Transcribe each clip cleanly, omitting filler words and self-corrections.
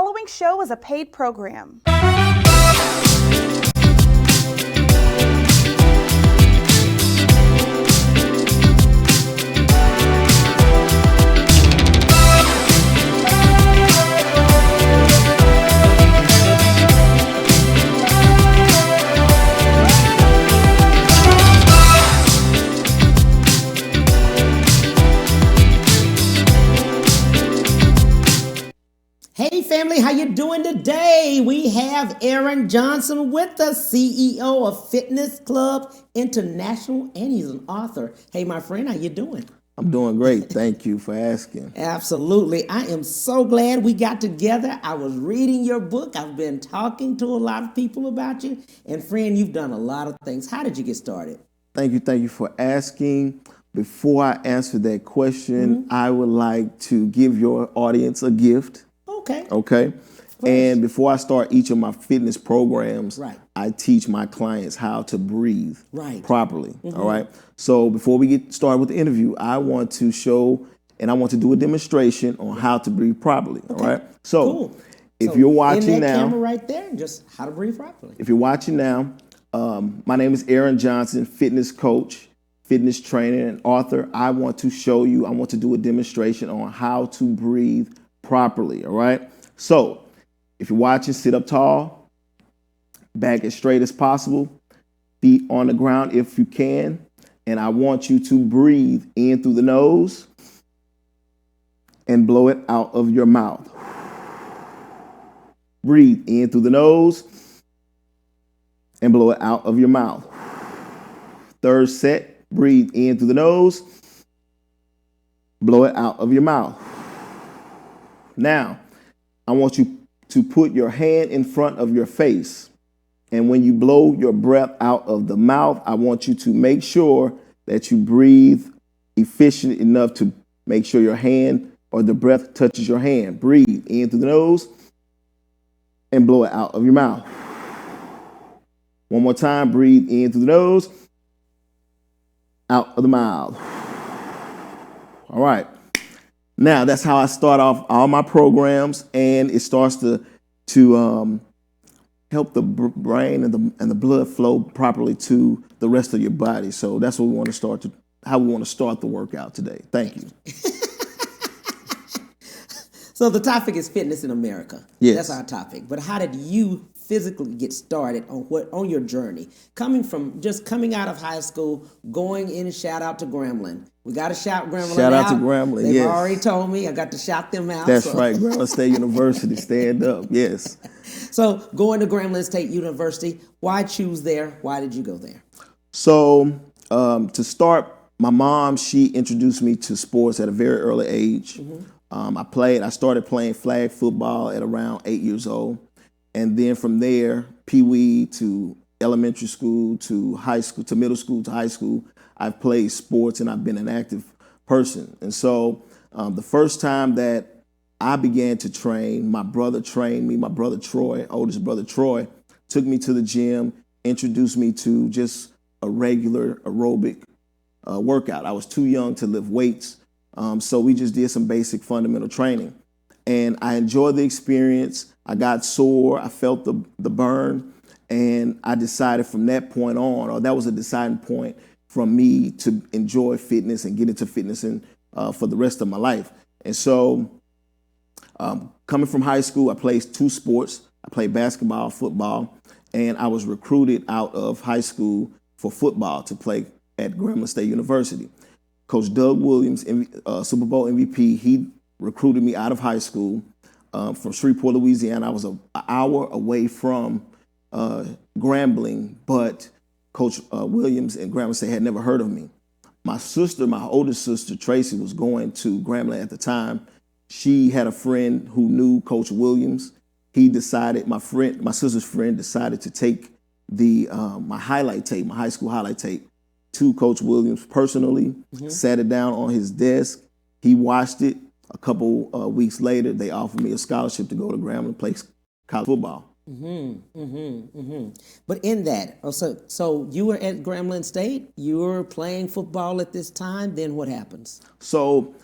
following show is a paid program. Hey family, how you doing today? We have Aaron Johnson with us, CEO of Fitness Club International, and he's an author. Hey, my friend, how you doing? I'm doing great. Thank you for asking. Absolutely. I am so glad we got together. I was reading your book. I've been talking to a lot of people about you. And friend, you've done a lot of things. How did you get started? Thank you for asking. Before I answer that question, I would like to give your audience a gift. Okay. And before I start each of my fitness programs, I teach my clients how to breathe properly. All right. So before we get started with the interview, I want to show and I want to do a demonstration on how to breathe properly. All right. So if you're watching in that now, camera right there, just how to breathe properly. if you're watching now, my name is Aaron Johnson, fitness coach, fitness trainer, and author. I want to do a demonstration on how to breathe properly. All right. So if you're watching, sit up tall, back as straight as possible, feet on the ground if you can. And I want you to breathe in through the nose and blow it out of your mouth. Breathe in through the nose and blow it out of your mouth. Third set, breathe in through the nose, blow it out of your mouth. Now, I want you to put your hand in front of your face. And when you blow your breath out of the mouth, I want you to make sure that you breathe efficient enough to make sure your hand or the breath touches your hand. Breathe in through the nose and blow it out of your mouth. One more time, breathe in through the nose, out of the mouth. All right. Now, that's how I start off all my programs, and it starts to help the brain and the blood flow properly to the rest of your body. So that's what we want to how we want to start the workout today. Thank you. So the topic is fitness in America. Yes. That's our topic. But how did you physically get started on your journey? Coming out of high school, going in, shout out to Grambling. We got to shout Grambling out. Shout out to Grambling, They've yes. already told me. I got to shout them out. That's right, Grambling State University, stand up, yes. So going to Grambling State University, why choose there? Why did you go there? So to start, my mom, she introduced me to sports at a very early age. I started playing flag football at around 8 years old. And then from there, Pee-wee to elementary school to high school to middle school to high school, I've played sports and I've been an active person. And so the first time that I began to train, my brother trained me. My brother Troy, oldest brother Troy, took me to the gym, introduced me to just a regular aerobic workout. I was too young to lift weights, so we just did some basic fundamental training. And I enjoyed the experience. I got sore. I felt the burn. And I decided from that point on, or that was a deciding point from me to enjoy fitness and get into fitness for the rest of my life. And so coming from high school, I played two sports. I played basketball, football, and I was recruited out of high school for football to play at Grambling State University. Coach Doug Williams, Super Bowl MVP, he recruited me out of high school from Shreveport, Louisiana. I was an hour away from Grambling, but Coach Williams and Grambling State had never heard of me. My oldest sister, Tracy, was going to Grambling at the time. She had a friend who knew Coach Williams. My sister's friend decided to take my high school highlight tape to Coach Williams personally, sat it down on his desk. He watched it. A couple weeks later, they offered me a scholarship to go to Grambling and play college football. But in that, so you were at Grambling State, you were playing football at this time, then what happens? So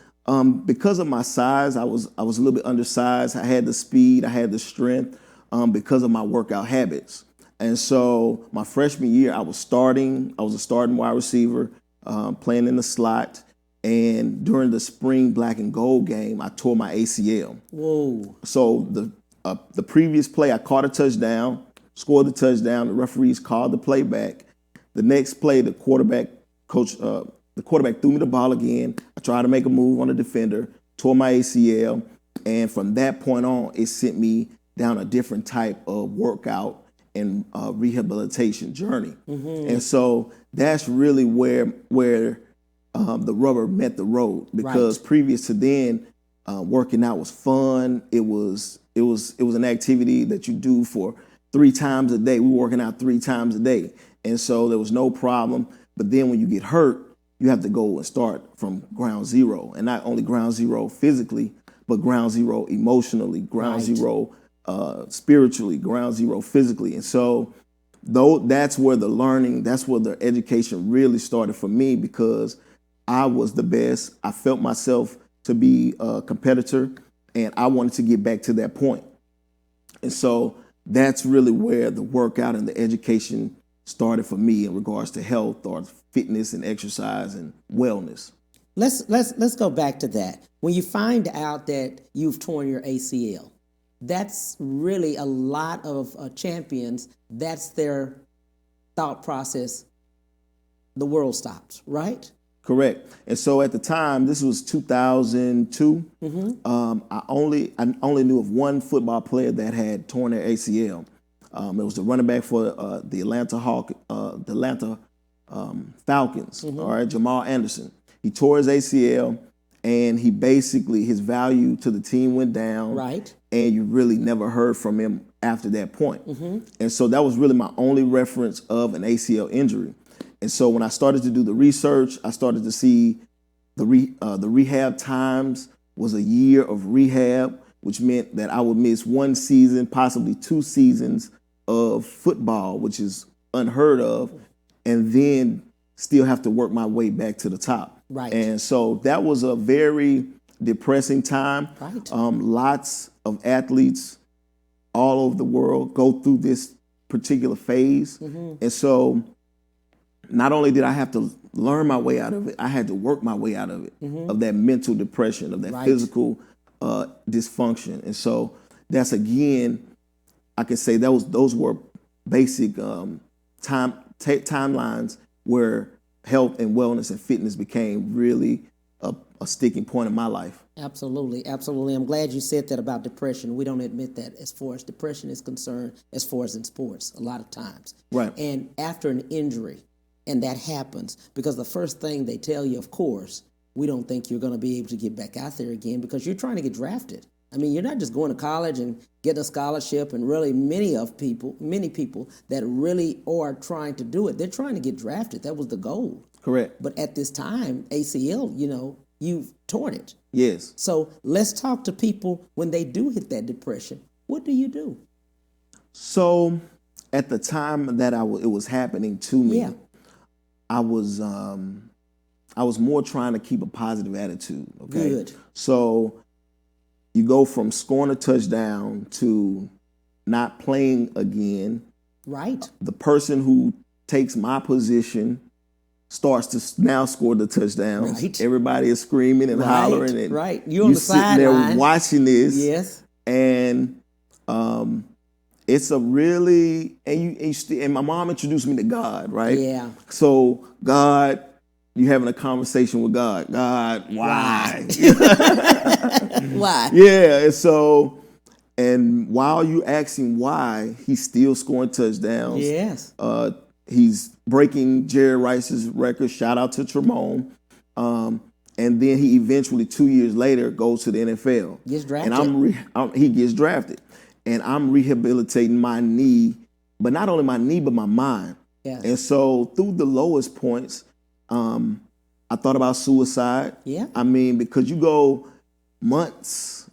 Because of my size, I was a little bit undersized. I had the speed, I had the strength, because of my workout habits. And so my freshman year, I was a starting wide receiver, playing in the slot. And during the spring black and gold game, I tore my ACL. Whoa. So the previous play, I caught a touchdown, scored the touchdown. The referees called the play back. The next play, the quarterback threw me the ball again. I tried to make a move on the defender, tore my ACL, and from that point on, it sent me down a different type of workout and rehabilitation journey. And so that's really where the rubber met the road, because previous to then, working out was fun. It was an activity that you do for 3 times a day. We were working out 3 times a day, and so there was no problem. But then when you get hurt, you have to go and start from ground zero, and not only ground zero physically, but ground zero emotionally, ground zero spiritually, ground zero physically. And so that's where the learning, that's where the education really started for me, because I was the best. I felt myself to be a competitor, and I wanted to get back to that point. And so that's really where the workout and the education started for me in regards to health or fitness and exercise and wellness. Let's go back to that. When you find out that you've torn your ACL, that's really a lot of champions. That's their thought process. The world stops, right? Correct. And so at the time, this was 2002. I only knew of one football player that had torn their ACL. It was the running back for the Atlanta Falcons. All right, Jamal Anderson. He tore his ACL, and his value to the team went down. Right. And you really never heard from him after that point. And so that was really my only reference of an ACL injury. And so when I started to do the research, I started to see the rehab times was a year of rehab, which meant that I would miss 1 season, possibly 2 seasons of football, which is unheard of, and then still have to work my way back to the top. Right. And so that was a very depressing time. Right. Lots of athletes all over the world go through this particular phase. And so not only did I have to learn my way out of it, I had to work my way out of it, of that mental depression, of that physical dysfunction. And so that's, again, I can say those were basic timelines where health and wellness and fitness became really a sticking point in my life. Absolutely, absolutely. I'm glad you said that about depression. We don't admit that as far as depression is concerned, as far as in sports, a lot of times. Right. And after an injury, and that happens, because the first thing they tell you, of course, we don't think you're going to be able to get back out there again because you're trying to get drafted. I mean, you're not just going to college and get a scholarship, and really many people that really are trying to do it, they're trying to get drafted. That was the goal. Correct. But at this time, ACL, you've torn it. Yes. So let's talk to people when they do hit that depression. What do you do? So at the time that it was happening to me, I was more trying to keep a positive attitude. Okay. Good. So you go from scoring a touchdown to not playing again. Right. The person who takes my position starts to now score the touchdowns. Right. Everybody is screaming and hollering, and You're on the sitting there sideline watching this. Yes. And it's a really and my mom introduced me to God, right? Yeah. So God, you having a conversation with God. God, why? Why? Yeah. And while you asking why, he's still scoring touchdowns. Yes. He's breaking Jerry Rice's record. Shout out to Tremont. And then he eventually 2 years later goes to the NFL. Gets drafted. And he gets drafted. And I'm rehabilitating my knee, but not only my knee, but my mind. Yes. And so through the lowest points, I thought about suicide. Yeah. I mean, because you go months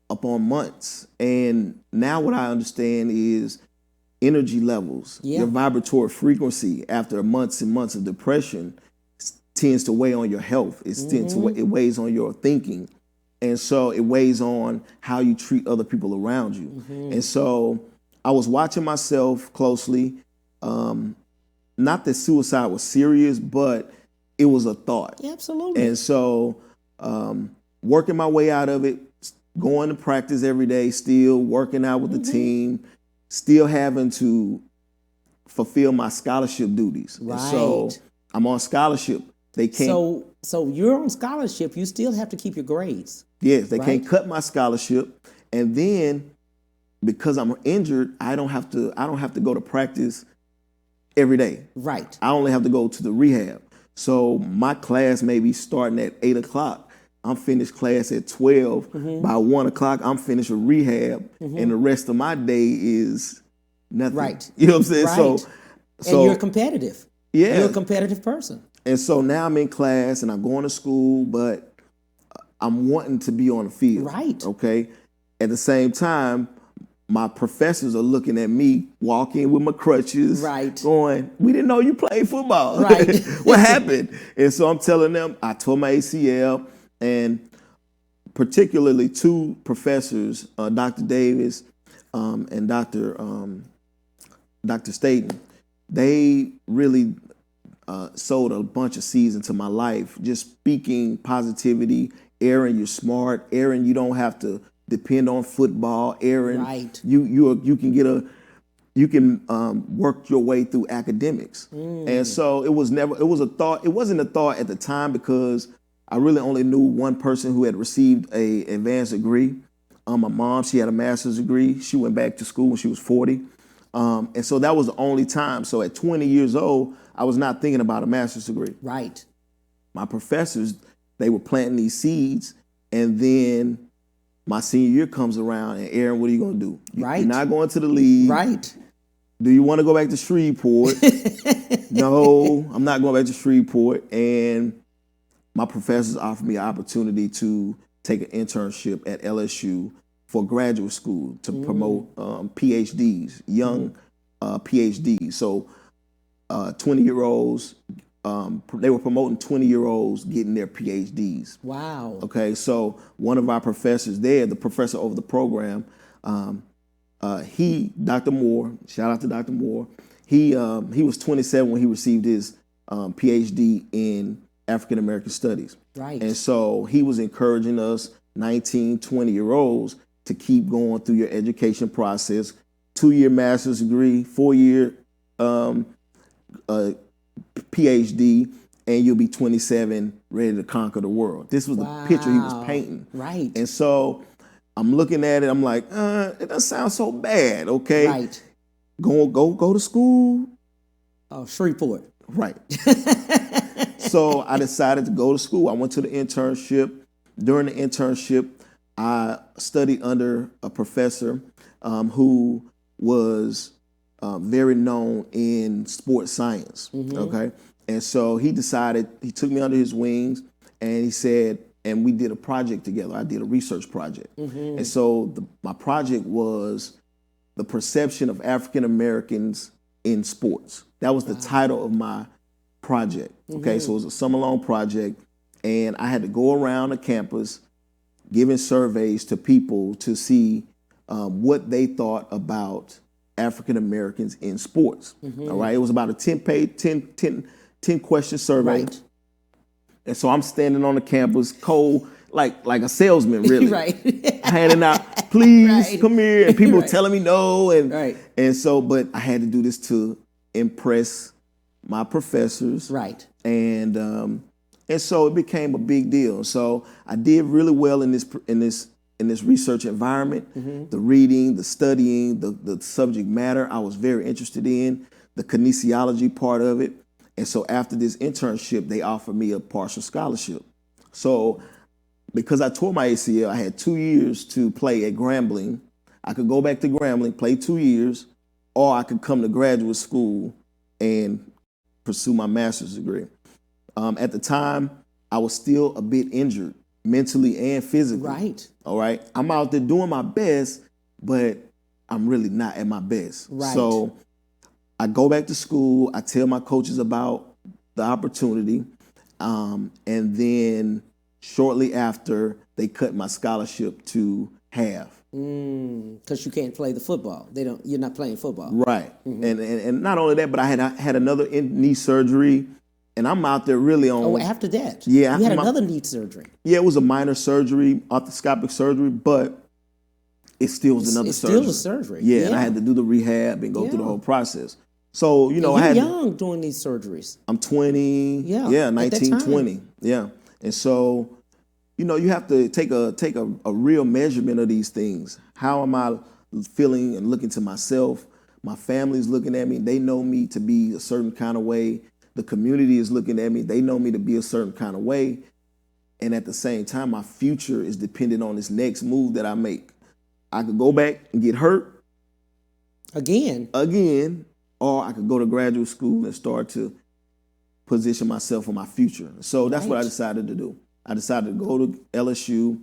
upon months. And now what I understand is energy levels, your vibratory frequency after months and months of depression tends to weigh on your health. It weighs on your thinking. And so it weighs on how you treat other people around you. And so I was watching myself closely. Not that suicide was serious, but it was a thought. Absolutely. And so working my way out of it, going to practice every day, still working out with the team, still having to fulfill my scholarship duties. Right. And so I'm on scholarship. They can't. So you're on scholarship. You still have to keep your grades. Yes, they right? can't cut my scholarship. And then because I'm injured, I don't have to go to practice every day. Right. I only have to go to the rehab. So my class may be starting at 8:00. I'm finished class at 12. By 1:00, I'm finished with rehab, and the rest of my day is nothing. Right. You know what I'm saying? Right. So and you're competitive. Yeah. You're a competitive person. And so now I'm in class and I'm going to school, but I'm wanting to be on the field. Right. Okay. At the same time, my professors are looking at me walking with my crutches, right? Going, "We didn't know you played football. Right? What happened?" And so I'm telling them I tore my ACL, and particularly two professors, Dr. Davis and Dr. Staten, they really sowed a bunch of seeds into my life, just speaking positivity. Aaron, you're smart. Aaron, you don't have to depend on football. Aaron, right? You can work your way through academics. And so it was a thought. It wasn't a thought at the time because I really only knew one person who had received a advanced degree. My mom, she had a master's degree. She went back to school when she was 40. And so that was the only time. So at 20 years old, I was not thinking about a master's degree. Right. My professors, they were planting these seeds, and then my senior year comes around, and Aaron, what are you going to do? Right. You're not going to the league. Right. Do you want to go back to Shreveport? No, I'm not going back to Shreveport. And my professors offered me an opportunity to take an internship at LSU for graduate school to promote PhDs, young PhDs. So 20-year-olds, they were promoting 20-year-olds getting their PhDs. Wow. Okay, so one of our professors there, the professor over the program, Dr. Moore, shout out to Dr. Moore, he was 27 when he received his PhD in African American Studies. Right. And so he was encouraging us 19, 20-year-olds to keep going through your education process, 2-year master's degree, 4-year PhD, and you'll be 27, ready to conquer the world. This was the picture he was painting. Right. And so I'm looking at it, I'm like, it doesn't sound so bad, okay? Right. Go to school. Shreveport. Right. So I decided to go to school. I went to the internship. During the internship, I studied under a professor who was very known in sports science. Okay. And so he took me under his wings, and he said, and we did a project together. I did a research project. And so my project was the perception of African Americans in sports. That was the title of my project. Okay. So it was a summer-long project, and I had to go around the campus giving surveys to people to see what they thought about African Americans in sports. All right. It was about a 10 question survey. Right. And so I'm standing on the campus, cold, like a salesman, really. Right. Handing out, please come here. And people were Right. telling me no. Right. And so, but I had to do this to impress my professors. Right. And so it became a big deal. So I did really well in this research environment. The reading, the studying, the subject matter I was very interested in, the kinesiology part of it. And so after this internship, they offered me a partial scholarship. So because I tore my ACL, I had 2 years to play at Grambling. I could go back to Grambling, play 2 years, or I could come to graduate school and pursue my master's degree. At the time, I was still a bit injured, mentally and physically. Right. All right. I'm out there doing my best, but I'm really not at my best. Right. So I go back to school. I tell my coaches about the opportunity. And then shortly after, they cut my scholarship to half. Because you can't play the football. You're not playing football. Right. And not only that, but I had another knee surgery, and I'm out there really on. Oh, after that? Yeah. You had another knee surgery. Yeah, it was a minor surgery, arthroscopic surgery, but it still was another surgery. Still a surgery. Yeah, and I had to do the rehab and go through the whole process. So, you're young doing these surgeries. I'm 20. Yeah, 19, 20. Yeah. And so, you have to take a real measurement of these things. How am I feeling and looking to myself? My family's looking at me. They know me to be a certain kind of way. The community is looking at me. They know me to be a certain kind of way. And at the same time, my future is dependent on this next move that I make. I could go back and get hurt. Again. Or I could go to graduate school and start to position myself for my future. So that's what I decided to do. I decided to go to LSU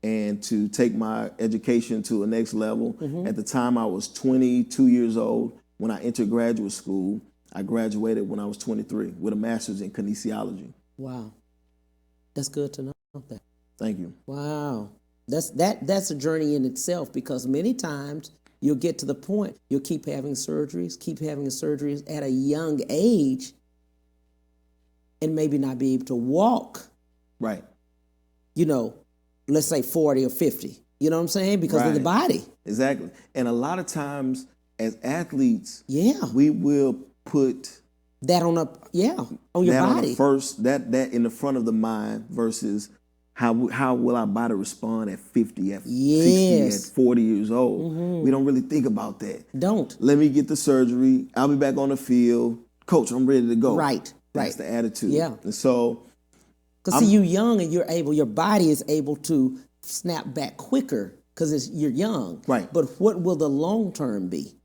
and to take my education to a next level. At the time, I was 22 years old. When I entered graduate school, I graduated when I was 23 with a master's in kinesiology. Wow. That's good to know that. Thank you. Wow. That's a journey in itself, because many times you'll get to the point, you'll keep having surgeries at a young age and maybe not be able to walk. Right. Let's say 40 or 50. You know what I'm saying? Because of the body. Exactly. And a lot of times as athletes, yeah, we will put that on your body. On the first, that in the front of the mind versus how will our body respond at 50, at 60, at 40 years old. We don't really think about that. Don't. Let me get the surgery. I'll be back on the field. Coach, I'm ready to go. Right. That's the attitude. Yeah. And so, because you're young and your body is able to snap back quicker because you're young. Right. But what will the long term be?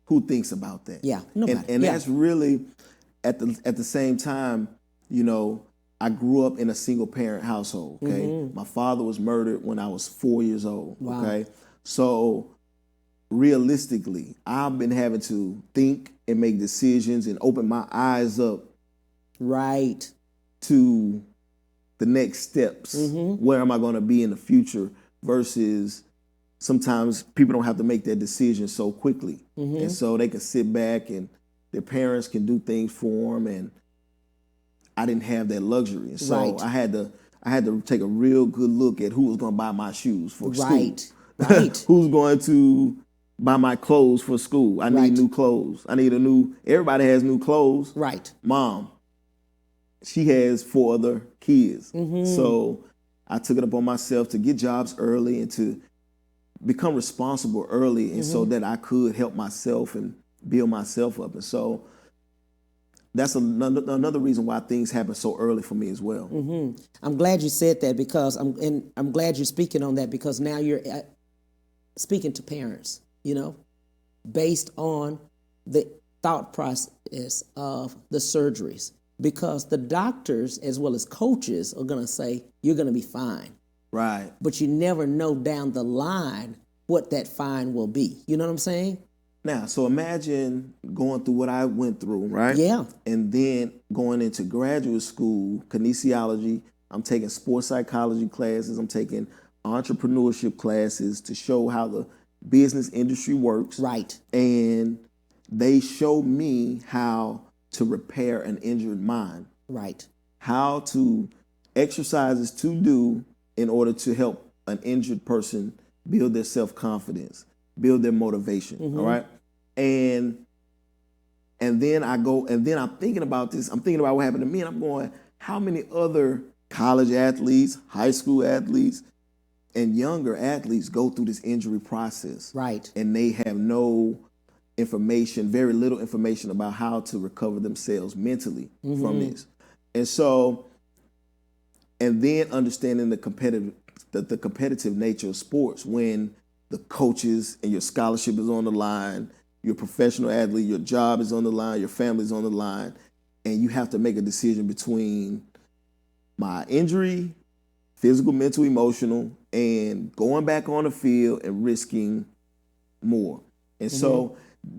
Who thinks about that? Yeah, nobody. And that's really at the same time, I grew up in a single parent household. Okay, my father was murdered when I was 4 years old. Wow. Okay, so realistically, I've been having to think and make decisions and open my eyes up. Right. To the next steps. Where am I going to be in the future? Versus sometimes people don't have to make that decision so quickly. And so they can sit back and their parents can do things for them. And I didn't have that luxury. And so I had to take a real good look at who was going to buy my shoes for school. Right. Who's going to buy my clothes for school? I need new clothes. Everybody has new clothes. Right. Mom, she has 4 other kids. So I took it upon myself to get jobs early and to become responsible early, and so that I could help myself and build myself up. And so that's another reason why things happen so early for me as well. I'm glad you said that, because I'm glad you're speaking on that, because now you're speaking to parents, based on the thought process of the surgeries. Because the doctors as well as coaches are going to say, you're going to be fine. Right. But you never know down the line what that fine will be. You know what I'm saying? Now, so imagine going through what I went through, right? Yeah. And then going into graduate school, kinesiology. I'm taking sports psychology classes. I'm taking entrepreneurship classes to show how the business industry works. Right. And they show me how to repair an injured mind. Right. How to exercises to do in order to help an injured person build their self-confidence, build their motivation. All right. And then I'm thinking about this. I'm thinking about what happened to me, and I'm going, how many other college athletes, high school athletes, and younger athletes go through this injury process? Right. And they have no information, very little information about how to recover themselves mentally from this. And so, and then understanding the competitive nature of sports, when the coaches and your scholarship is on the line, you're a professional athlete, your job is on the line, your family's on the line, and you have to make a decision between my injury, physical, mental, emotional, and going back on the field and risking more. And so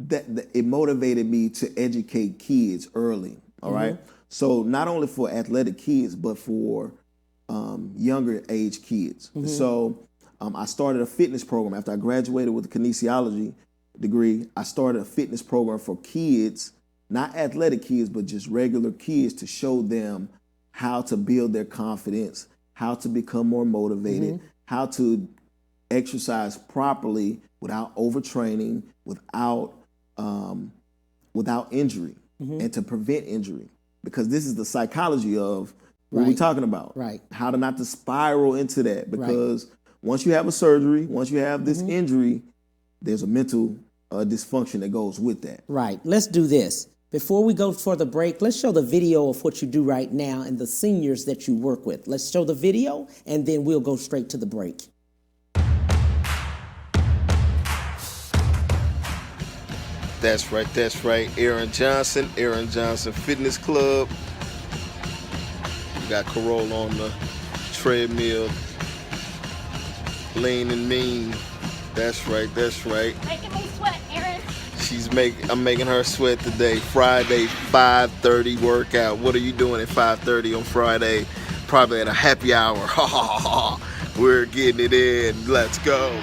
that it motivated me to educate kids early. All right. So not only for athletic kids, but for younger age kids. So I started a fitness program after I graduated with a kinesiology degree. I started a fitness program for kids, not athletic kids, but just regular kids, to show them how to build their confidence, how to become more motivated, how to exercise properly without overtraining, without injury, and to prevent injury. Because this is the psychology of what we're talking about. Right. How to not to spiral into that. Because once you have a surgery, once you have this injury, there's a mental dysfunction that goes with that. Right. Let's do this. Before we go for the break, let's show the video of what you do right now and the seniors that you work with. Let's show the video, and then we'll go straight to the break. That's right. Aaron Johnson Fitness Club. We got Carol on the treadmill, lean and mean. That's right. Making me sweat, Aaron. I'm making her sweat today. Friday, 5:30 workout. What are you doing at 5:30 on Friday? Probably at a happy hour. We're getting it in. Let's go.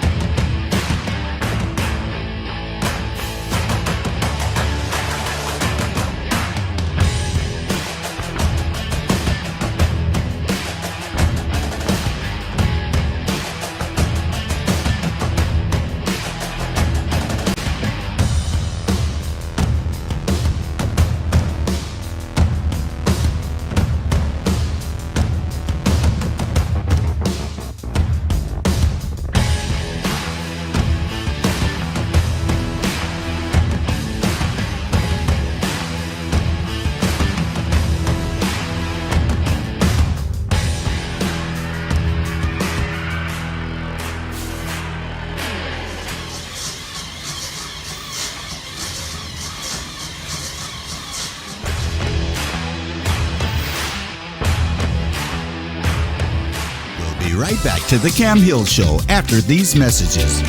Be right back to the Cam Hill Show after these messages.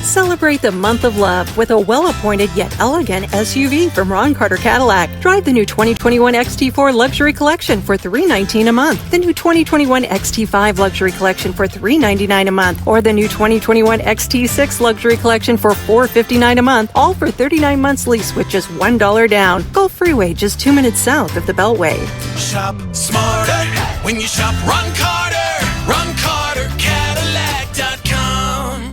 Celebrate the month of love with a well-appointed yet elegant SUV from Ron Carter Cadillac. Drive the new 2021 XT4 Luxury Collection for $319 a month, the new 2021 XT5 Luxury Collection for $399 a month, or the new 2021 XT6 Luxury Collection for $459 a month, all for 39 months lease with just $1 down. Gulf Freeway, just 2 minutes south of the Beltway. Shop smarter when you shop Ron Carter. RonCarterCadillac.com.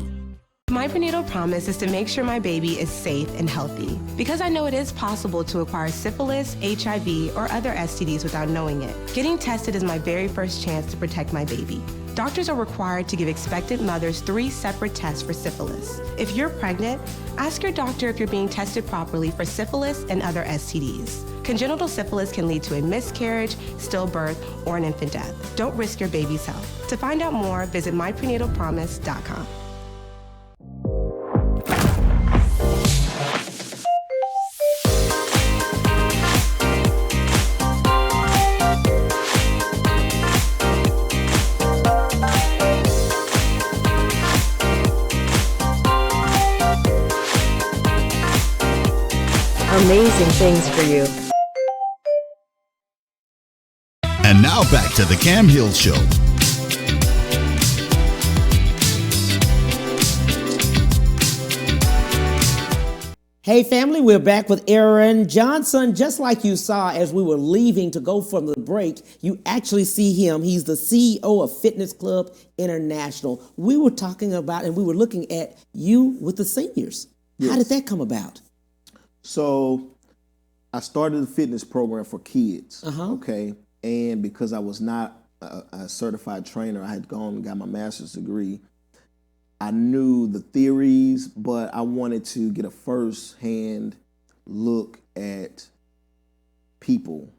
My prenatal promise is to make sure my baby is safe and healthy, because I know it is possible to acquire syphilis, HIV, or other STDs without knowing it. Getting tested is my very first chance to protect my baby. Doctors are required to give expectant mothers 3 separate tests for syphilis. If you're pregnant, ask your doctor if you're being tested properly for syphilis and other STDs. Congenital syphilis can lead to a miscarriage, stillbirth, or an infant death. Don't risk your baby's health. To find out more, visit myprenatalpromise.com. Amazing things for you. And now back to the Cam Hill Show. Hey family, we're back with Aaron Johnson. Just like you saw as we were leaving to go from the break, you actually see him. He's the CEO of Fitness Club International. We were talking about and we were looking at you with the seniors. How did that come about? So I started a fitness program for kids, okay? And because I was not a certified trainer, I had gone and got my master's degree. I knew the theories, but I wanted to get a first-hand look at people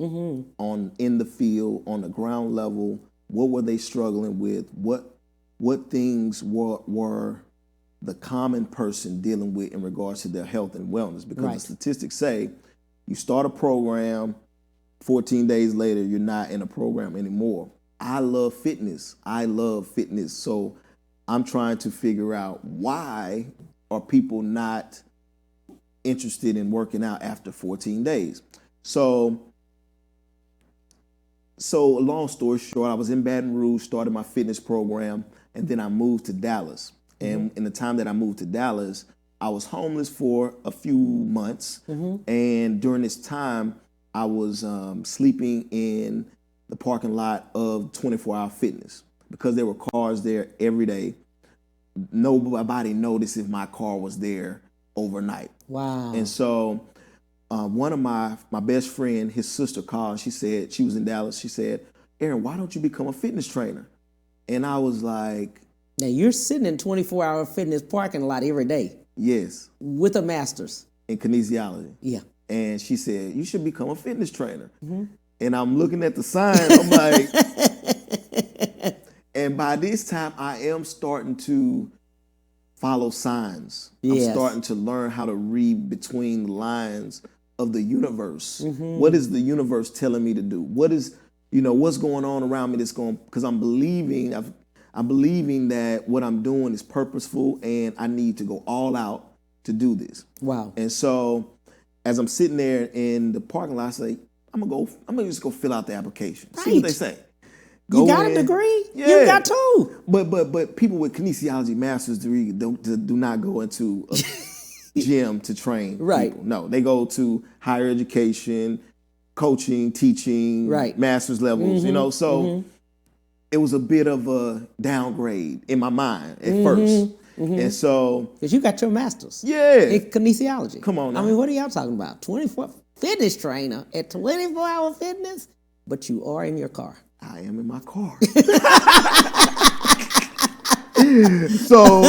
in the field, on the ground level. What were they struggling with? What things were the common person dealing with in regards to their health and wellness? Because the statistics say you start a program, 14 days later, you're not in a program anymore. I love fitness. So I'm trying to figure out, why are people not interested in working out after 14 days. So long story short, I was in Baton Rouge, started my fitness program, and then I moved to Dallas. And in the time that I moved to Dallas, I was homeless for a few months. And during this time, I was sleeping in the parking lot of 24 Hour Fitness because there were cars there every day. Nobody noticed if my car was there overnight. Wow. And so one of my best friend, his sister called. She said, she was in Dallas. She said, Aaron, why don't you become a fitness trainer? And I was like, now you're sitting in 24-hour fitness parking lot every day yes, with a master's in kinesiology. Yeah. And she said, you should become a fitness trainer. And I'm looking at the sign. I'm like, and by this time, I am starting to follow signs. Yes. I'm starting to learn how to read between the lines of the universe. What is the universe telling me to do? What is, what's going on around me that's going, because I'm believing that what I'm doing is purposeful and I need to go all out to do this. Wow. And so as I'm sitting there in the parking lot, I say, I'm gonna just go fill out the application. See what they say. You got a degree? Yeah. You got two. But people with kinesiology master's degree do not go into a gym to train Right. people. No, they go to higher education, coaching, teaching, Right. master's levels, so it was a bit of a downgrade in my mind at first. And so, Because you got your master's. yeah. In kinesiology. Come on now. I mean, what are y'all talking about? 24 fitness trainer at 24-hour fitness, but you are in your car. I am in my car. So,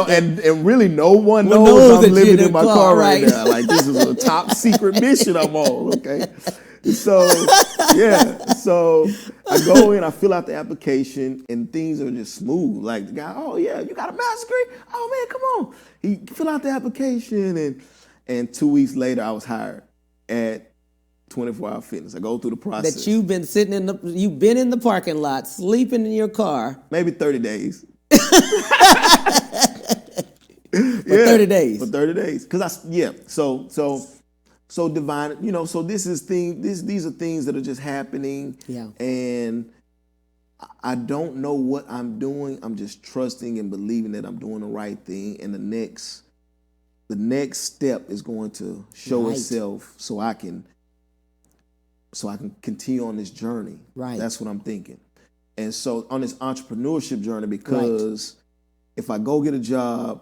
and really no one knows that I'm you're living in in my the car car, right right? now. Like, this is a top secret mission I'm on, okay? So, yeah. So I go in, I fill out the application, and things are just smooth. Like, the guy, oh, yeah, you got a master's degree? Oh, man, come on. He fill out the application, and 2 weeks later, I was hired at 24 Hour Fitness. I go through the process. That you've been you've been in the parking lot, sleeping in your car. Maybe 30 days. For 30 days. For 30 days. So divine, so these are things that are just happening. Yeah. And I don't know what I'm doing. I'm just trusting and believing that I'm doing the right thing. And the next step is going to show Right. itself so I can continue on this journey. Right. That's what I'm thinking. And so on this entrepreneurship journey, because if I go get a job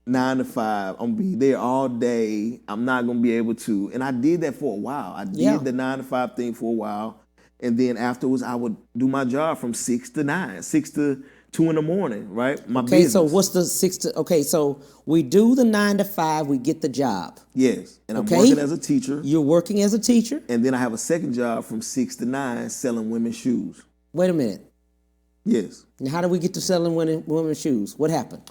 9 to 5, I'm gonna be there all day. I'm not gonna be able to. And I did that for a while. I did the 9 to 5 thing for a while. And then afterwards I would do my job from 6 to 9, 6 to 2 in the morning, right? My Okay, business. so what's the 6 to, okay, so we do the 9 to 5, we get the job. Yes. And Okay. I'm working as a teacher. You're working as a teacher? And then I have a second job from 6 to 9 selling women's shoes. Wait a minute. Yes. Now, how do we get to selling women's shoes? What happened?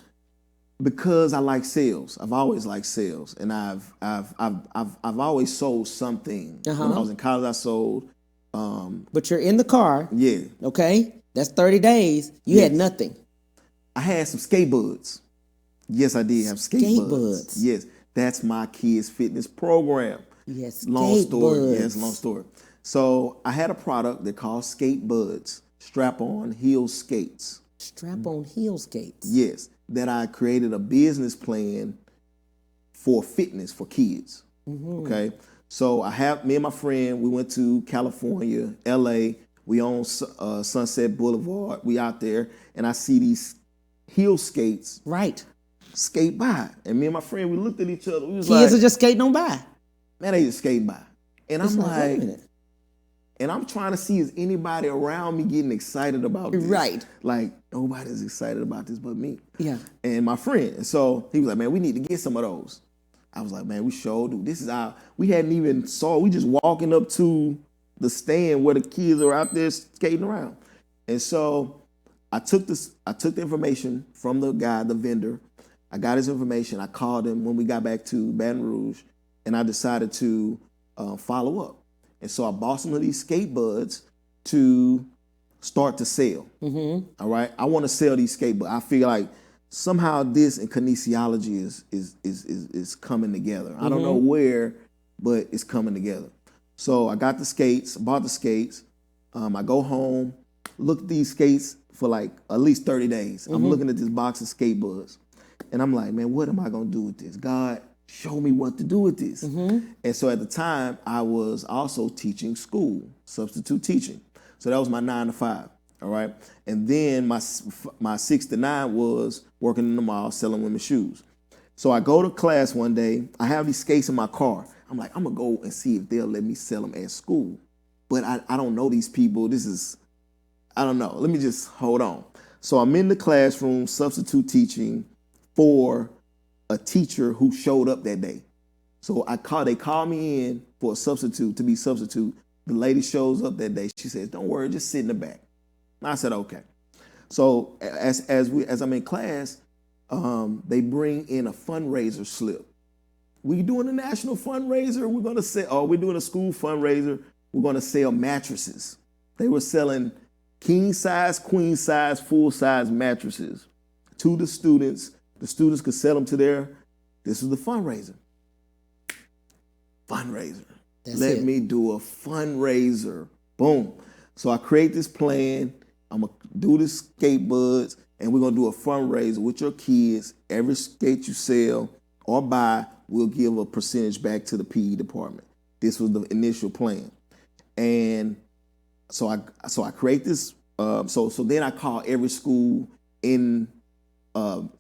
Because I like sales. I've always liked sales, and I've always sold something. When I was in college, I sold. But you're in the car. Yeah, Okay, that's 30 days. You had nothing. I had some skate buds. Yes, I did have skate buds. Yes, that's my kids' fitness program. Yes, Long skate story. buds. Yes, long story. So I had a product that called Skate Buds, strap-on heel skates. Strap-on heel skates. Yes, that I created a business plan for fitness for kids. Okay, so me and my friend, we went to California, LA. We own Sunset Boulevard. We out there, and I see these heel skates Right. skate by, and me and my friend, we looked at each other. We was Kids like, are just skating on by. man, they just skating by, and It's I'm like, wait a like, minute. and I'm trying to see is anybody around me getting excited about this? Right. Like nobody's excited about this but me. Yeah. And my friend. And so he was like, man, we need to get some of those. I was like, man, we sure do. This is we hadn't even we just walking up to the stand where the kids are out there skating around. And so I took the information from the guy, the vendor. I got his information. I called him when we got back to Baton Rouge, and I decided to follow up. And so I bought some of these skate buds to start to sell. All right. I want to sell these skate buds. I feel like somehow this and kinesiology is coming together. I don't know where, but it's coming together. So I got the skates, bought the skates. I go home, look at these skates for like at least 30 days. I'm looking at this box of skate buds. And I'm like, man, what am I going to do with this? God, show me what to do with this. And so at the time, I was also teaching school, substitute teaching. So that was my 9 to 5, all right? And then my 6 to 9 was working in the mall selling women's shoes. So I go to class one day. I have these skates in my car. I'm like, I'm going to go and see if they'll let me sell them at school. But I don't know these people. I don't know. Let me just hold on. So I'm in the classroom substitute teaching for a teacher who showed up that day. So they called me in for a substitute, to be substitute. The lady shows up that day. She says, don't worry, just sit in the back. And I said, okay. So as I'm in class, they bring in a fundraiser slip. We're doing a national fundraiser. We're doing a school fundraiser. We're going to sell mattresses. They were selling king size, queen size, full size mattresses to the students. The students could sell them to this was the fundraiser. Let me do a fundraiser. Boom. So I create this plan. I'm going to do the skate buds, and we're going to do a fundraiser with your kids. Every skate you sell or buy, we'll give a percentage back to the PE department. This was the initial plan. And so I create this. So then I call every school in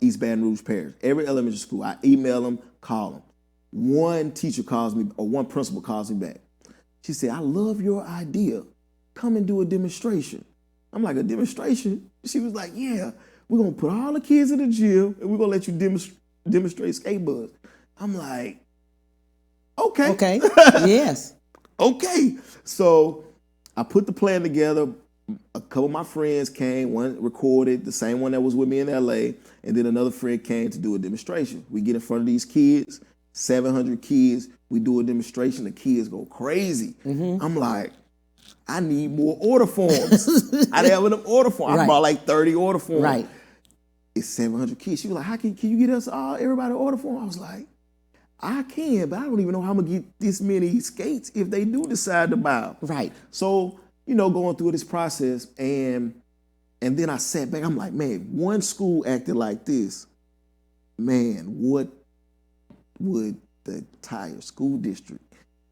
East Baton Rouge Parish, every elementary school. I email them, call them. One teacher calls me, or one principal calls me back. She said, I love your idea. Come and do a demonstration. I'm like, a demonstration? She was like, yeah, we're going to put all the kids in the gym and we're going to let you demonstrate skateboards. I'm like, okay. Okay, yes. Okay. So I put the plan together. A couple of my friends came, one recorded, the same one that was with me in LA, and then another friend came to do a demonstration. We get in front of these kids, 700 kids, we do a demonstration, the kids go crazy. I'm like, I need more order forms. I didn't have enough order forms. I brought like 30 order forms. Right. It's 700 kids. She was like, how can you get us everybody an order form? I was like, I can, but I don't even know how I'm going to get this many skates if they do decide to buy them. Right. So, going through this process, and then I sat back. I'm like, man, one school acted like this, man, what would the entire school district?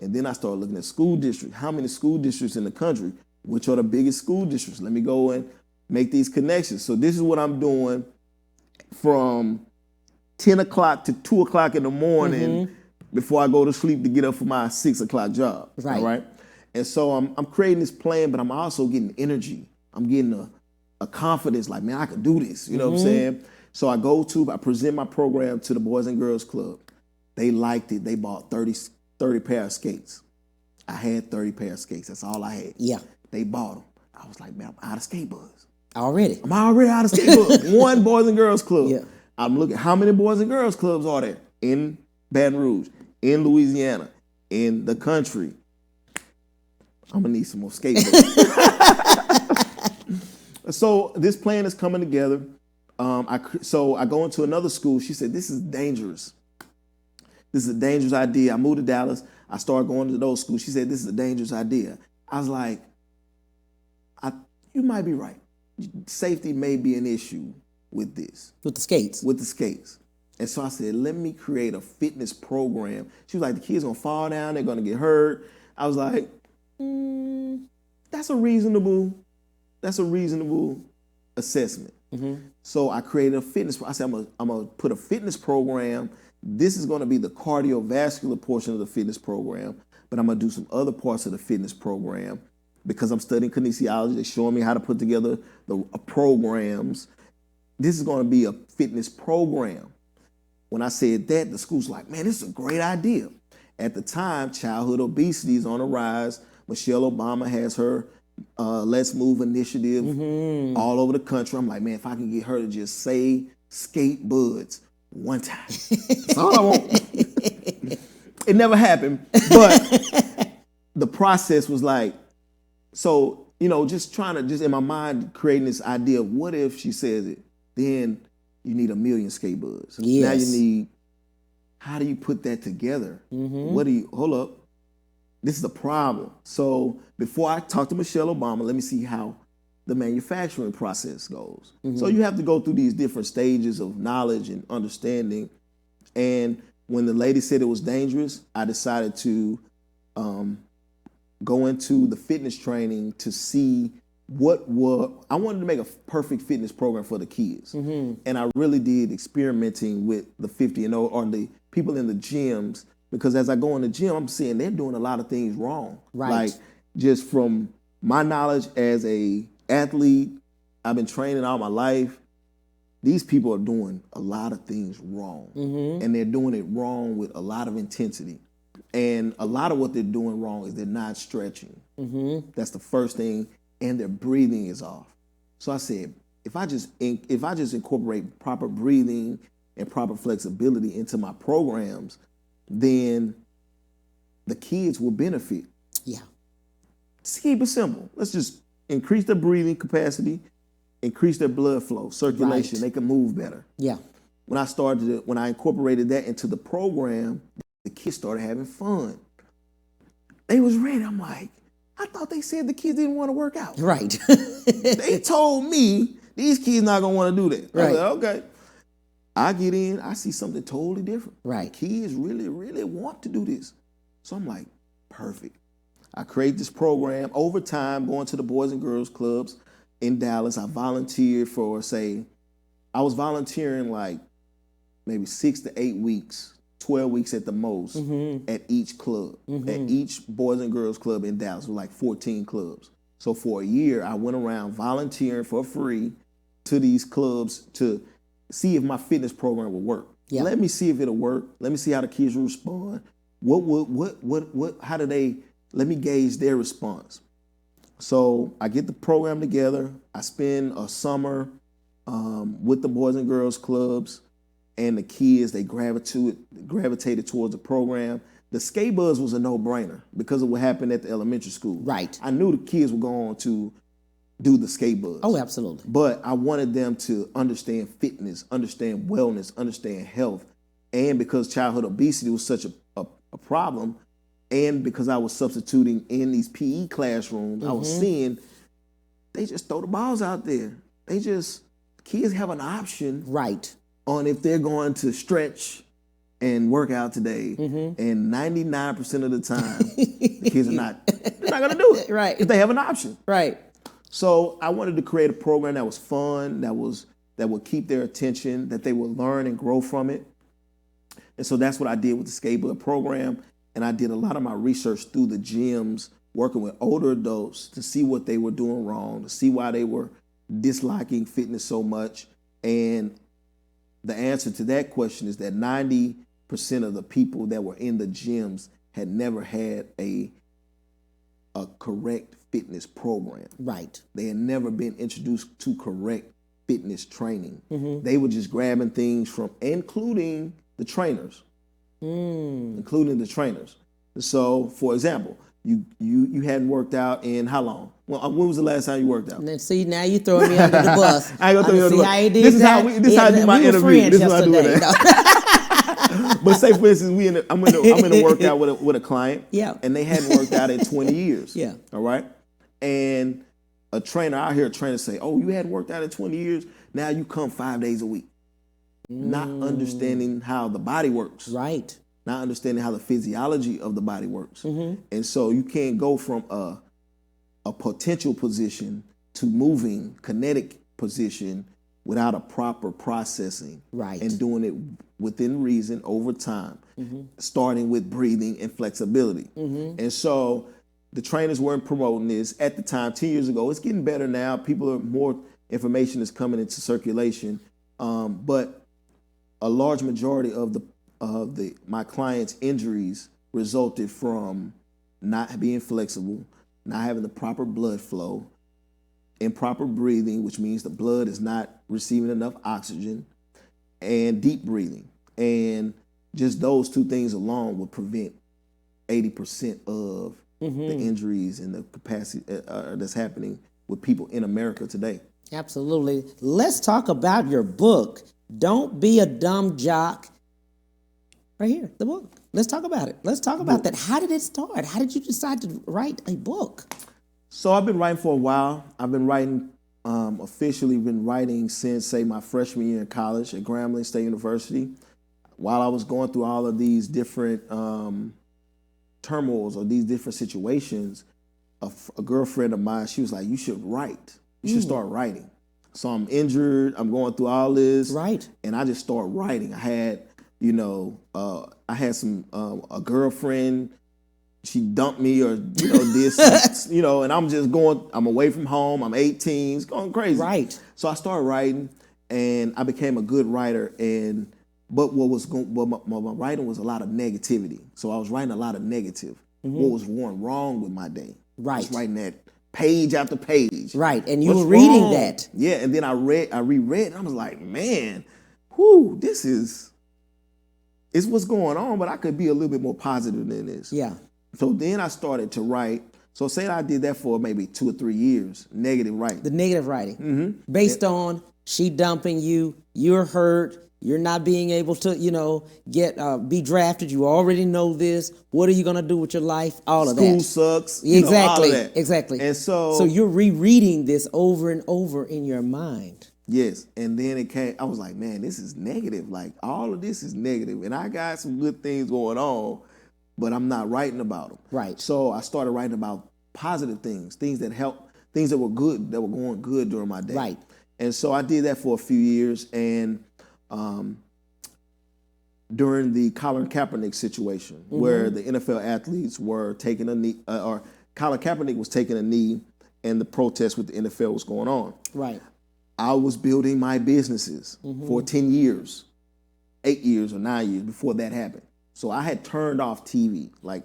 And then I started looking at school districts. How many school districts in the country? Which are the biggest school districts? Let me go and make these connections. So this is what I'm doing from 10 o'clock to 2 o'clock in the morning before I go to sleep to get up for my 6 o'clock job. Right. All right. And so I'm creating this plan, but I'm also getting energy. I'm getting a confidence, like, man, I can do this. You know what I'm saying? So I present my program to the Boys and Girls Club. They liked it. They bought 30 pair of skates. I had 30 pair of skates. That's all I had. Yeah. They bought them. I was like, man, I'm out of skate buds. Already? I'm already out of skate buds. One Boys and Girls Club. Yeah. I'm looking, how many Boys and Girls Clubs are there? In Baton Rouge, in Louisiana, in the country. I'm gonna need some more skateboards. So this plan is coming together. So I go into another school. She said, this is dangerous. This is a dangerous idea. I moved to Dallas. I started going to those schools. She said, this is a dangerous idea. I was like, you might be right. Safety may be an issue with this. With the skates? With the skates. And so I said, let me create a fitness program. She was like, the kids gonna fall down, they're gonna get hurt. I was like, that's a reasonable assessment. So I created a fitness. I said, I'm gonna put a fitness program. This is gonna be the cardiovascular portion of the fitness program, but I'm gonna do some other parts of the fitness program because I'm studying kinesiology. They're showing me how to put together the programs. This is gonna be a fitness program. When I said that, the school's like, man, this is a great idea. At the time, childhood obesity is on the rise. Michelle Obama has her Let's Move initiative all over the country. I'm like, man, if I can get her to just say skate buds one time. That's all I want. It never happened, but the process was like, so, just trying to, just in my mind, creating this idea of what if she says it, then you need 1 million skate buds. Yes. Now you need, how do you put that together? Hold up. This is a problem. So before I talk to Michelle Obama, let me see how the manufacturing process goes. So you have to go through these different stages of knowledge and understanding. And when the lady said it was dangerous, I decided to go into the fitness training to see I wanted to make a perfect fitness program for the kids. And I really did experimenting with the 50 and older, or the people in the gyms, because as I go in the gym, I'm seeing they're doing a lot of things wrong. Right. Like, just from my knowledge as a athlete, I've been training all my life. These people are doing a lot of things wrong. And they're doing it wrong with a lot of intensity. And a lot of what they're doing wrong is they're not stretching. That's the first thing. And their breathing is off. So I said, if I just incorporate proper breathing and proper flexibility into my programs, then the kids will benefit. Yeah. Just keep it simple. Let's just increase their breathing capacity, increase their blood flow, circulation. Right. They can move better. Yeah. When I incorporated that into the program, the kids started having fun. They was ready. I'm like, I thought they said the kids didn't want to work out. Right. They told me these kids not gonna want to do that. I was Right. like, okay. I get in, I see something totally different. Right. The kids really, really want to do this. So I'm like, perfect. I create this program over time, going to the Boys and Girls Clubs in Dallas. I volunteered for, I was volunteering like maybe 6 to 8 weeks, 12 weeks at the most at each club, at each Boys and Girls Club in Dallas, with like 14 clubs. So for a year, I went around volunteering for free to these clubs to see if my fitness program would work. Yeah. Let me see if it'll work. Let me see how the kids will respond. Let me gauge their response. So I get the program together. I spend a summer with the Boys and Girls Clubs, and the kids, they gravitated towards the program. The skate buzz was a no-brainer because of what happened at the elementary school. Right. I knew the kids were going to do the skate buzz. Oh, absolutely. But I wanted them to understand fitness, understand wellness, understand health. And because childhood obesity was such a problem, and because I was substituting in these PE classrooms, I was seeing they just throw the balls out there. Kids have an option Right. on if they're going to stretch and work out today. And 99% of the time, the kids they're not going to do it. Right. If they have an option. Right. So I wanted to create a program that was fun, that would keep their attention, that they would learn and grow from it. And so that's what I did with the Skatebud program. And I did a lot of my research through the gyms, working with older adults to see what they were doing wrong, to see why they were disliking fitness so much. And the answer to that question is that 90% of the people that were in the gyms had never had a correct fitness program. Right. They had never been introduced to correct fitness training. They were just grabbing things from, including the trainers. So, for example, you hadn't worked out in how long? Well, when was the last time you worked out? And then see, now you throwing me under the bus. I ain't gonna throw you under the bus. How you did This is that? how this is how I do my we were interview. friends This is how I do yesterday. it. But say for instance, I'm in a workout with a client. Yeah. And they hadn't worked out in 20 years. Yeah. All right. And I hear a trainer say, "Oh, you hadn't worked out in 20 years. Now you come 5 days a week." Not understanding how the body works. Right. Not understanding how the physiology of the body works. And so you can't go from a potential position to moving kinetic position without a proper processing. Right. And doing it within reason over time, starting with breathing and flexibility. And so the trainers weren't promoting this at the time, 10 years ago. It's getting better now. More information is coming into circulation. But a large majority of my clients' injuries resulted from not being flexible, not having the proper blood flow, improper breathing, which means the blood is not receiving enough oxygen, and deep breathing. And just those two things alone would prevent 80% of the injuries and the capacity that's happening with people in America today. Absolutely. Let's talk about your book, Don't Be a Dumb Jock. Right here, the book. Let's talk about it. Let's talk about that. How did it start? How did you decide to write a book? So I've been writing for a while. I've been writing, officially been writing since, say, my freshman year in college at Grambling State University. While I was going through all of these different turmoils or these different situations, a girlfriend of mine, she was like, you should write. You should start writing. So I'm injured. I'm going through all this. Right. And I just started writing. I had, a girlfriend. She dumped me or, this, and I'm away from home. I'm 18. It's going crazy. Right. So I started writing and I became a good writer. But my writing was a lot of negativity. So I was writing a lot of negative. What was going wrong with my day. Right. I was writing that page after page. Right. And you What's were reading wrong? that. Yeah. And then I reread and I was like, man, this is what's going on, but I could be a little bit more positive than this. Yeah. So then I started to write. So say I did that for maybe 2 or 3 years, negative writing. The negative writing. Based on she dumping you, you're hurt, you're not being able to, be drafted. You already know this. What are you going to do with your life? All of that. School sucks. Exactly. All of that. Exactly. And so you're rereading this over and over in your mind. Yes. And then I was like, man, this is negative. Like all of this is negative. And I got some good things going on, but I'm not writing about them. Right. So I started writing about positive things that helped, things that were good, that were going good during my day. Right. And so I did that for a few years. And during the Colin Kaepernick situation, where the NFL athletes were taking a knee, or Colin Kaepernick was taking a knee, and the protest with the NFL was going on. Right. I was building my businesses for 10 years, 8 years or 9 years before that happened. So I had turned off TV. Like,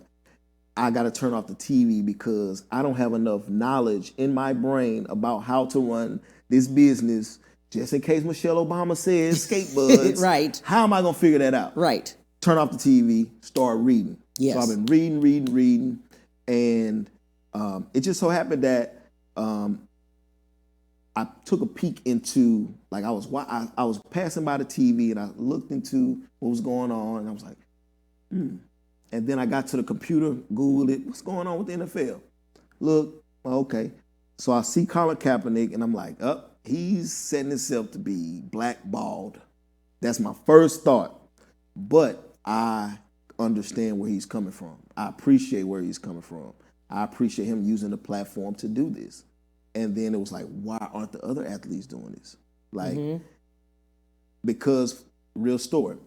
I got to turn off the TV because I don't have enough knowledge in my brain about how to run this business just in case Michelle Obama says skate buds. Right. How am I going to figure that out? Right. Turn off the TV, start reading. Yes. So I've been reading. And it just so happened that I took a peek into, like I was passing by the TV and I looked into what was going on and I was like, And then I got to the computer, Googled it, what's going on with the NFL? Look, okay. So I see Colin Kaepernick and I'm like, he's setting himself to be blackballed. That's my first thought. But I understand where he's coming from. I appreciate where he's coming from. I appreciate him using the platform to do this. And then it was like, why aren't the other athletes doing this? Like, because, real story,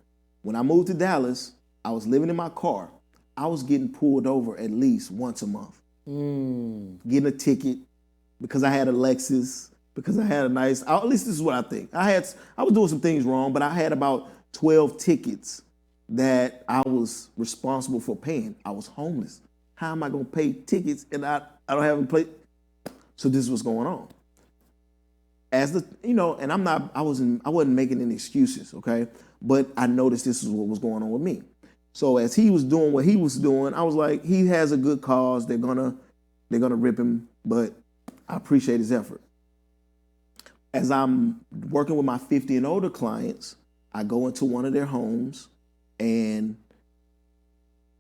when I moved to Dallas, I was living in my car. I was getting pulled over at least once a month. Getting a ticket because I had a Lexus, because I had a nice, at least this is what I think. I was doing some things wrong, but I had about 12 tickets that I was responsible for paying. I was homeless. How am I going to pay tickets and I don't have a place? So this is what's going on. And I wasn't making any excuses, okay? But I noticed this is what was going on with me. So as he was doing what he was doing, I was like, he has a good cause. They're gonna rip him, but I appreciate his effort. As I'm working with my 50 and older clients, I go into one of their homes and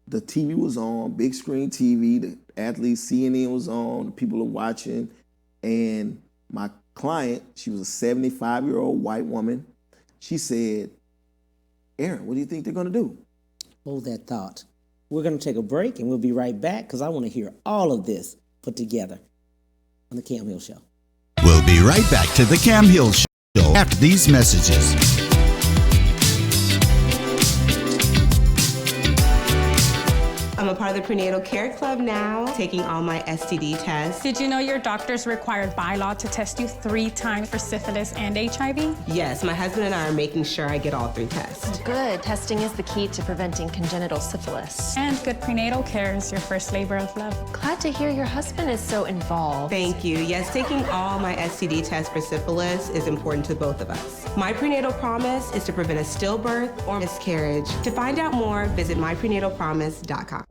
the TV was on, big screen TV, the athletes, CNN was on, the people are watching, and my client, she was a 75-year-old white woman, she said, Aaron, what do you think they're gonna do? Hold that thought. We're gonna take a break and we'll be right back because I want to hear all of this put together on the Cam Hill Show. We'll be right back to the Cam Hill Show after these messages. I'm a part of the Prenatal Care Club now, taking all my STD tests. Did you know your doctor's required by law to test you 3 times for syphilis and HIV? Yes, my husband and I are making sure I get all 3 tests. Good. Testing is the key to preventing congenital syphilis. And good prenatal care is your first labor of love. Glad to hear your husband is so involved. Thank you. Yes, taking all my STD tests for syphilis is important to both of us. My prenatal promise is to prevent a stillbirth or miscarriage. To find out more, visit myprenatalpromise.com.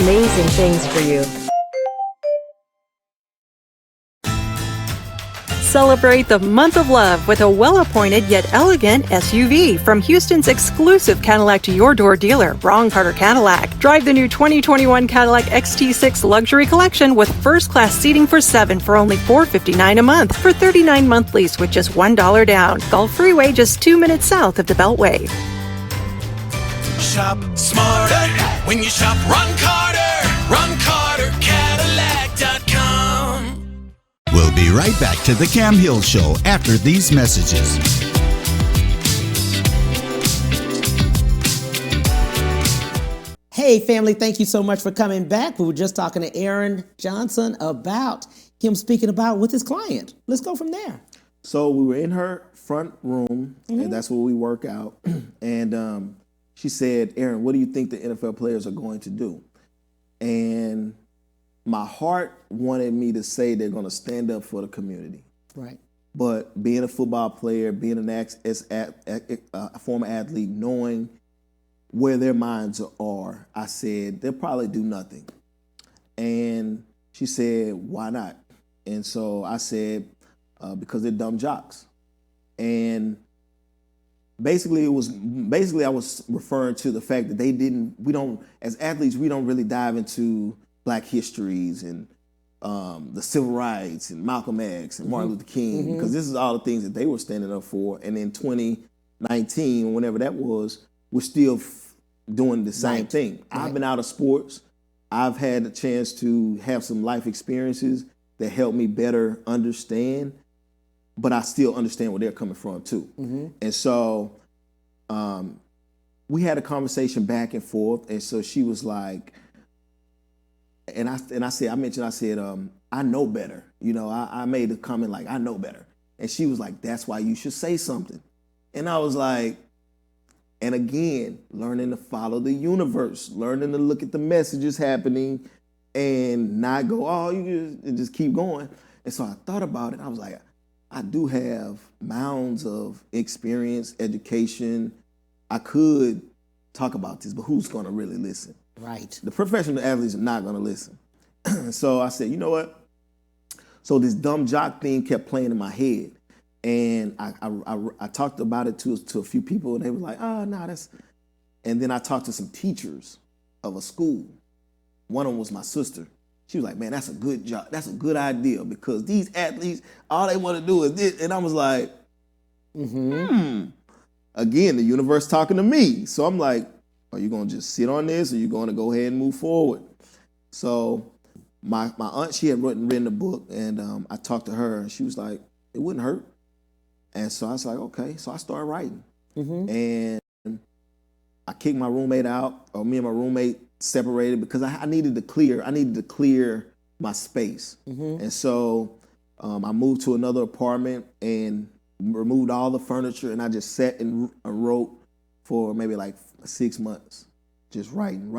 amazing things for you. Celebrate the month of love with a well-appointed yet elegant SUV from Houston's exclusive Cadillac to your door dealer, Ron Carter Cadillac. Drive the new 2021 Cadillac XT6 Luxury Collection with first-class seating for 7 for only $459 a month for 39-month lease with just $1 down. Gulf Freeway just 2 minutes south of the Beltway. Shop smarter when you shop Ron Carter. RonCarterCadillac.com. We'll be right back to the Cam Hill Show after these messages. Hey, family, thank you so much for coming back. We were just talking to Aaron Johnson about him speaking about with his client. Let's go from there. So we were in her front room, and that's where we work out. And she said, Aaron, what do you think the NFL players are going to do? And my heart wanted me to say they're going to stand up for the community. Right. But being a football player, being a former athlete, knowing where their minds are, I said, they'll probably do nothing. And she said, why not? And so I said, because they're dumb jocks. And basically I was referring to the fact that as athletes, we don't really dive into Black histories and the civil rights and Malcolm X and Martin Luther King, because this is all the things that they were standing up for. And in 2019, whenever that was, we're still doing the same thing. Right. I've been out of sports. I've had a chance to have some life experiences that help me better understand, but I still understand where they're coming from too. And so we had a conversation back and forth. And so she was like, I said, I know better. You know, I made a comment like, I know better. And she was like, that's why you should say something. And I was like, and again, learning to follow the universe, learning to look at the messages happening and not go, and just keep going. And so I thought about it. I was like, I do have mounds of experience, education. I could talk about this, but who's going to really listen? Right. The professional athletes are not going to listen. So I said, you know what? So this dumb jock thing kept playing in my head. And I talked about it to a few people, and they were like, oh, no, that's... And then I talked to some teachers of a school. One of them was my sister. She was like, man, that's a good job. That's a good idea, because these athletes, all they want to do is this. And I was like, Again, the universe talking to me. So I'm like, are you going to just sit on this, or are you going to go ahead and move forward? So my aunt, she had written a book, and I talked to her, and she was like, it wouldn't hurt. And so I was like, okay. So I started writing. And I kicked my roommate out, or me and my roommate separated, because I needed to clear my space. And so I moved to another apartment and removed all the furniture, and I just sat and wrote for maybe like 6 months, just writing,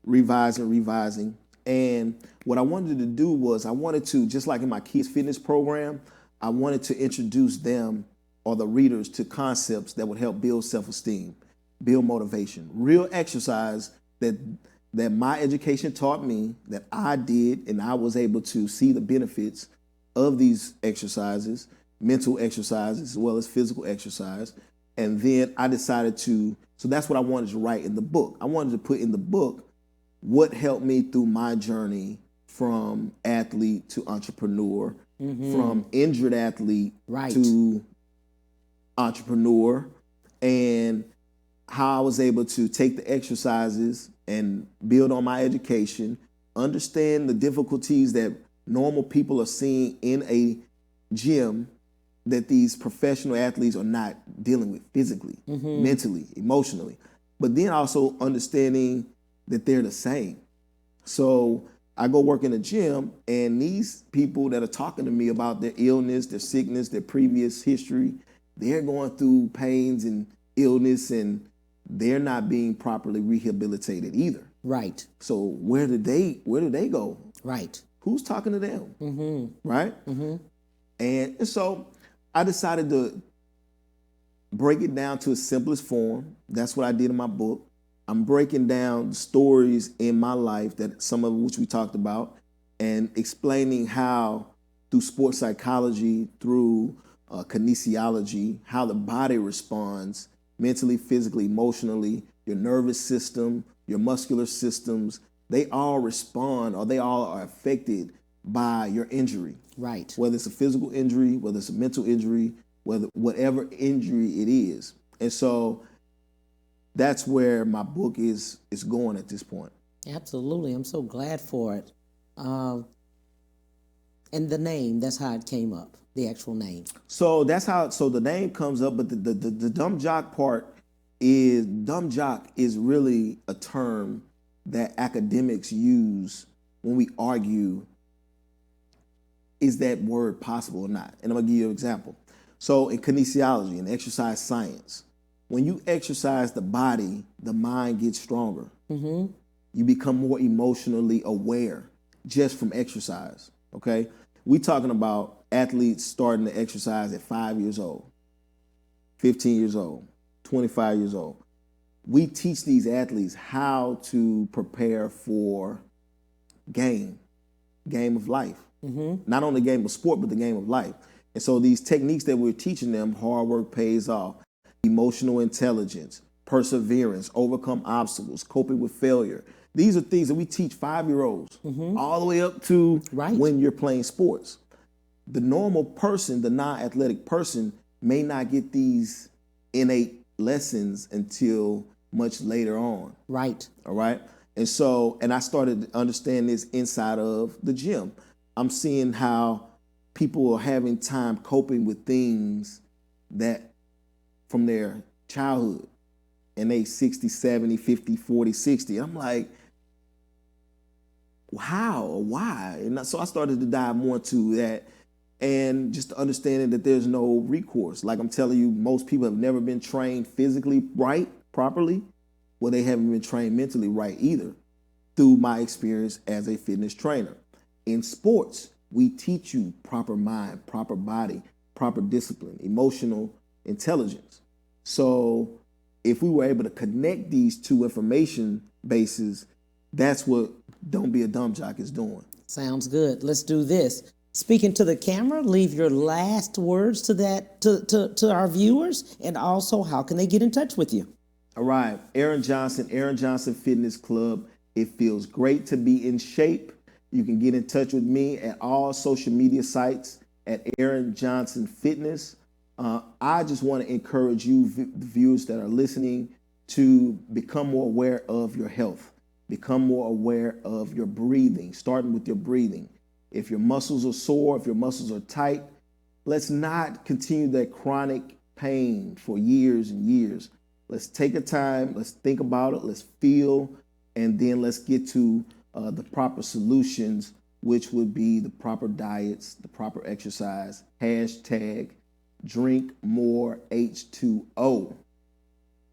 revising. And what I wanted to do was, I wanted to, just like in my kids fitness program, I wanted to introduce them, or the readers, to concepts that would help build self-esteem, build motivation, real exercise that my education taught me, that I did, and I was able to see the benefits of these exercises, mental exercises as well as physical exercise. And then I decided so that's what I wanted to write in the book. I wanted to put in the book what helped me through my journey from athlete to entrepreneur, from injured athlete to entrepreneur, and how I was able to take the exercises and build on my education, understand the difficulties that normal people are seeing in a gym that these professional athletes are not dealing with physically, mentally, emotionally, but then also understanding that they're the same. So I go work in a gym, and these people that are talking to me about their illness, their sickness, their previous history, they're going through pains and illness, and they're not being properly rehabilitated either. Right. So where do they go? Right. Who's talking to them? Right? And so I decided to break it down to its simplest form. That's what I did in my book. I'm breaking down stories in my life, that some of which we talked about, and explaining how through sports psychology, through kinesiology, how the body responds mentally, physically, emotionally, your nervous system, your muscular systems, they all respond, or they all are affected by your injury. Right. Whether it's a physical injury, whether it's a mental injury, whatever injury it is. And so that's where my book is going at this point. Absolutely. I'm so glad for it. And the name, that's how it came up, the actual name. So that's how, so the name comes up, but the dumb jock part is, dumb jock is really a term that academics use when we argue, is that word possible or not? And I'm gonna give you an example. So in kinesiology and exercise science, when you exercise the body, the mind gets stronger. Mm-hmm. You become more emotionally aware just from exercise, okay? We talking about athletes starting to exercise at 5 years old, 15 years old, 25 years old. We teach these athletes how to prepare for game of life. Mm-hmm. Not only game of sport, but the game of life. And so these techniques that we're teaching them, hard work pays off, emotional intelligence, perseverance, overcome obstacles, coping with failure. These are things that we teach 5-year-olds all the way up to when you're playing sports. The normal person, the non-athletic person, may not get these innate lessons until much later on. Right. All right. And so, and I started to understand this inside of the gym. I'm seeing how people are having time coping with things that from their childhood, and they 60, 70, 50, 40, 60. I'm like, how or why? And so I started to dive more into that, and just understanding that there's no recourse. Like I'm telling you, most people have never been trained physically right, properly. Well, they haven't been trained mentally right either, through my experience as a fitness trainer. In sports, we teach you proper mind, proper body, proper discipline, emotional intelligence. So if we were able to connect these two information bases, that's what Don't Be a Dumb Jock is doing. Sounds good. Let's do this. Speaking to the camera, leave your last words to that to our viewers, and also how can they get in touch with you? All right, Aaron Johnson Fitness Club. It feels great to be in shape. You can get in touch with me at all social media sites at Aaron Johnson Fitness. I just want to encourage you, the viewers that are listening, to become more aware of your health. Become more aware of your breathing, starting with your breathing. If your muscles are sore, if your muscles are tight, let's not continue that chronic pain for years and years. Let's take a time, let's think about it, let's feel, and then let's get to the proper solutions, which would be the proper diets, the proper exercise, hashtag drink more H2O.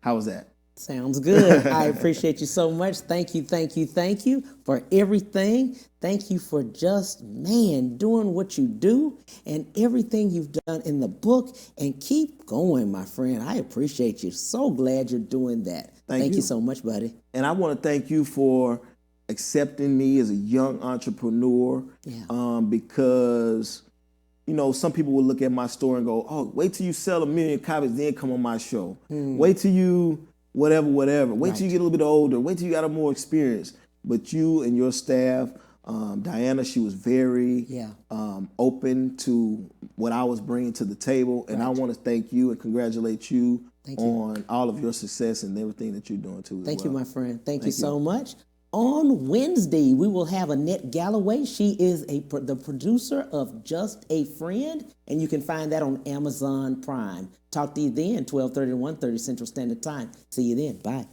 How was that? Sounds good. I appreciate you so much. Thank you for everything. Thank you for just, doing what you do and everything you've done in the book. And keep going, my friend. I appreciate you. So glad you're doing that. Thank you so much, buddy. And I want to thank you for accepting me as a young entrepreneur. Because, you know, some people will look at my story and go, oh, wait till you sell 1 million copies, then come on my show. Wait till you whatever. Wait till you get a little bit older. Wait till you got a more experience. But you and your staff, Diana, she was very open to what I was bringing to the table. And I want to thank you and congratulate you on all of your success and everything that you're doing too. Thank you, my friend. Thank you so much. On Wednesday, we will have Annette Galloway. She is the producer of Just a Friend, and you can find that on Amazon Prime. Talk to you then, 12:30 to 1:30 Central Standard Time. See you then. Bye.